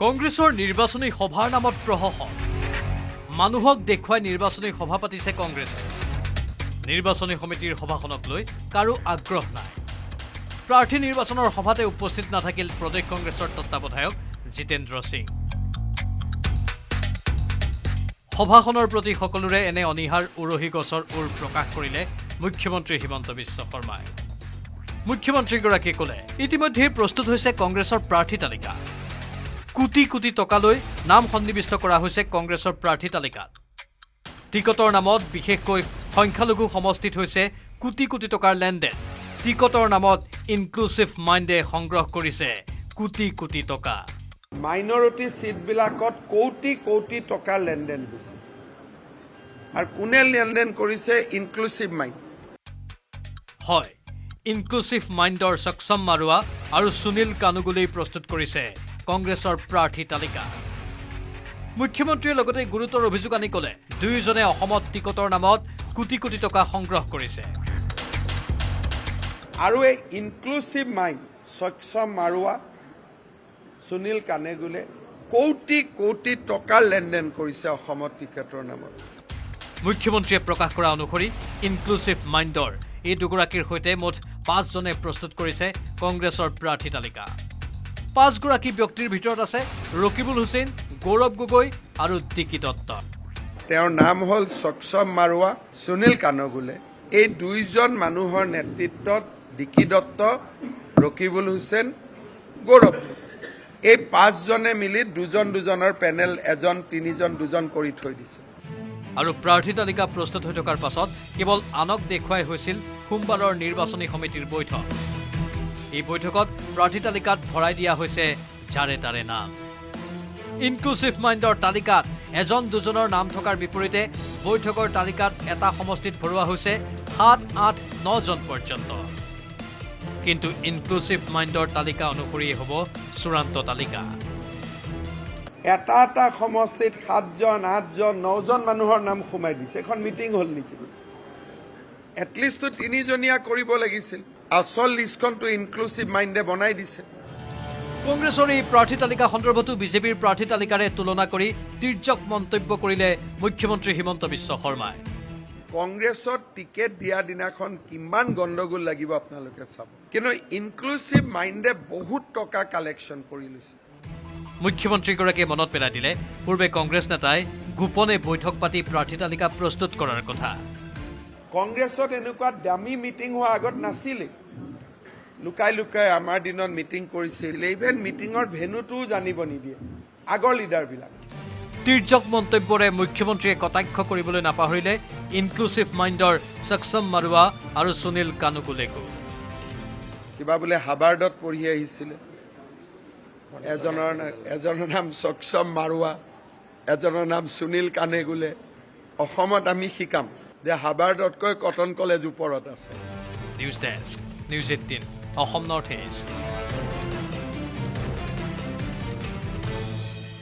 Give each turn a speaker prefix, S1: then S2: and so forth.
S1: কংগ্ৰেছৰ নিৰ্বাচনী সভাৰ নামত প্ৰহসন মানুহক দেখুৱাই নিৰ্বাচনী সভা পাতিছে কংগ্ৰেছে নিৰ্বাচনী সমিতিৰ সভাখনক লৈ কাৰো আগ্ৰহ নাই প্ৰাৰ্থী নিৰ্বাচনৰ সভাতে উপস্থিত নাথাকিল প্ৰদেশ কংগ্ৰেছৰ তত্ত্বাৱধায়ক জিতেন্দ্ৰ সিং সভাখনৰ প্ৰতি সকলোৰে এনে অনিহাৰ উৰহি গছৰ উৰ প্ৰকাশ কৰিলে মুখ্যমন্ত্ৰী হিমন্ত বিশ্ব শৰ্মাই মুখ্যমন্ত্ৰীগৰাকীয়ে ক'লে ইতিমধ্যে প্ৰস্তুত হৈছে কংগ্ৰেছৰ প্ৰাৰ্থী তালিকা কোটি কোটি টকালৈ নাম সন্নিবিষ্ট কৰা হৈছে কংগ্ৰেছৰ প্ৰাৰ্থী তালিকাত টিকটৰ নামত বিশেষকৈ সংখ্যালঘু সমষ্টিত হৈছে কোটি কোটি টকাৰ লেনদেন টিকটৰ নামত ইনক্লুসিভ মাইণ্ডে সংগ্ৰহ কৰিছে কোটি কোটি টকা
S2: মাইনৰিটি সিট বিলাকত কোটি কোটি টকা লেনদেন হৈছে আৰু কোনে লেনদেন কৰিছে ইনক্লুসিভ মাইণ্ড
S1: হয় ইনক্লুসিভ মাইণ্ডৰ সক্ষম মাৰুৱা আৰু সুনীল কানুগুলেই প্ৰস্তুত কৰিছে কংগ্ৰেছৰ প্ৰাৰ্থী তালিকা মুখ্যমন্ত্ৰীয়ে লগতে গুৰুতৰ অভিযোগ আনি ক'লে দুয়োজনে অসমত টিকটৰ নামত কোটি কোটি টকা সংগ্ৰহ কৰিছে
S2: আৰু এই ইনক্লুসিভ মাইণ্ড সক্ষম মাৰুৱা সুনীল কানেগুলে কোটি কোটি টকা লেনদেন কৰিছে অসমত টিকটৰ নামত
S1: মুখ্যমন্ত্ৰীয়ে প্ৰকাশ কৰা অনুসৰি ইনক্লুসিভ মাইণ্ডৰ এই দুগৰাকীৰ সৈতে মুঠ 5 জনে প্ৰস্তুত কৰিছে কংগ্ৰেছৰ প্ৰাৰ্থী তালিকা 5 গৰাকী ব্যক্তিৰ ভিতৰত আছে ৰকিবুল হুছেইন গৌৰৱ গগৈ আৰু ডিকি দত্ত
S2: তেওঁৰ নাম হ'ল সক্ষম মাৰুৱা সুনীল কানগুলে এই দুইজন মানুহৰ নেতৃত্বত ডিকি দত্ত ৰকিবুল হুছেইন গৌৰৱ এই 5 জনে মিলি দুজনৰ পেনেল এজন তিনিজন দুজন কৰি থৈ দিছে
S1: আৰু প্ৰাৰ্থী তালিকা প্ৰস্তুত হৈ থকাৰ পাছত কেৱল আনক দেখুৱাই হৈছিল সোমবাৰৰ নিৰ্বাচনী সমিতিৰ বৈঠক এই বৈঠকত প্ৰাৰ্থী তালিকাত ভৰাই দিয়া হৈছে যাৰে তাৰে নাম ইনক্লুসিভ মাইণ্ডৰ তালিকাত এজন দুজনৰ নাম থকাৰ বিপৰীতে বৈঠকৰ তালিকাত এটা সমষ্টিত ভৰোৱা হৈছে 7, 8, 9 জন পৰ্যন্ত কিন্তু ইনক্লুসিভ মাইণ্ডৰ তালিকা অনুসৰিয়ে হ'ব চূড়ান্ত তালিকা
S2: এটা এটা সমষ্টিত 7 জন 8 জন 9 জন মানুহৰ নাম সোমাই দিছে এখন মিটিং হ'ল নেকি এটলিষ্ট 3 জনীয়া কৰিব লাগিছিল আসল লিষ্টখনটো ইনক্লুসিভ মাইণ্ডে বনাই দিছে
S1: কংগ্ৰেছৰ এই প্ৰাৰ্থী তালিকা সন্দৰ্ভতো বিজেপিৰ প্ৰাৰ্থী তালিকাৰে তুলনা কৰি তিৰ্যক মন্তব্য কৰিলে মুখ্যমন্ত্ৰী হিমন্ত বিশ্ব শৰ্মাই
S2: কংগ্ৰেছত টিকেট দিয়া দিনাখন কিমান গণ্ডগোল লাগিব আপোনালোকে চাব কিন্তু ইনক্লুসিভ মাইণ্ডে বহুত টকা কালেকশ্যন কৰি লৈছে
S1: মুখ্যমন্ত্ৰীগৰাকীয়ে মনত পেলাই দিলে পূৰ্বে কংগ্ৰেছ নেতাই গোপনে বৈঠক পাতি প্ৰাৰ্থী তালিকা প্ৰস্তুত কৰাৰ কথা
S2: কংগ্ৰেছত এনেকুৱা দামী মিটিং হোৱা আগত নাছিলে লুকাই লুকাই আমাৰ দিনত মিটিং কৰিছিল ইভেন মিটিঙৰ ভেনুটোও জানিব নিদিয়ে আগৰ লিডাৰবিলাক
S1: তিৰ্যক মন্তব্যৰে মুখ্যমন্ত্ৰীয়ে কটাক্ষ কৰিবলৈ নাপাহৰিলে ইনক্লুসিভ মাইণ্ডৰ সক্ষম মাৰুৱা আৰু সুনীল কানুগুলেকো
S2: কিবা বোলে হাৰ্ভাৰ্ডত পঢ়ি আহিছিলে এজনৰ নাম সক্ষম মাৰুৱা এজনৰ নাম সুনীল কানেগুলে অসমত আমি শিকাম যে হাৰ্ভাৰ্ডতকৈ কটন কলেজ ওপৰত আছে
S1: news desk news 18 Assam north east